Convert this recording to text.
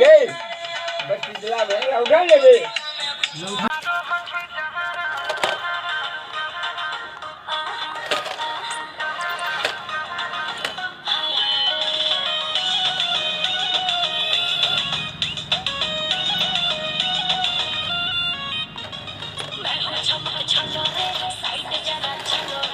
ये बस पिछला भाई उठा ले बे मैं हूँ चमक चलो रे साइड जरा चलो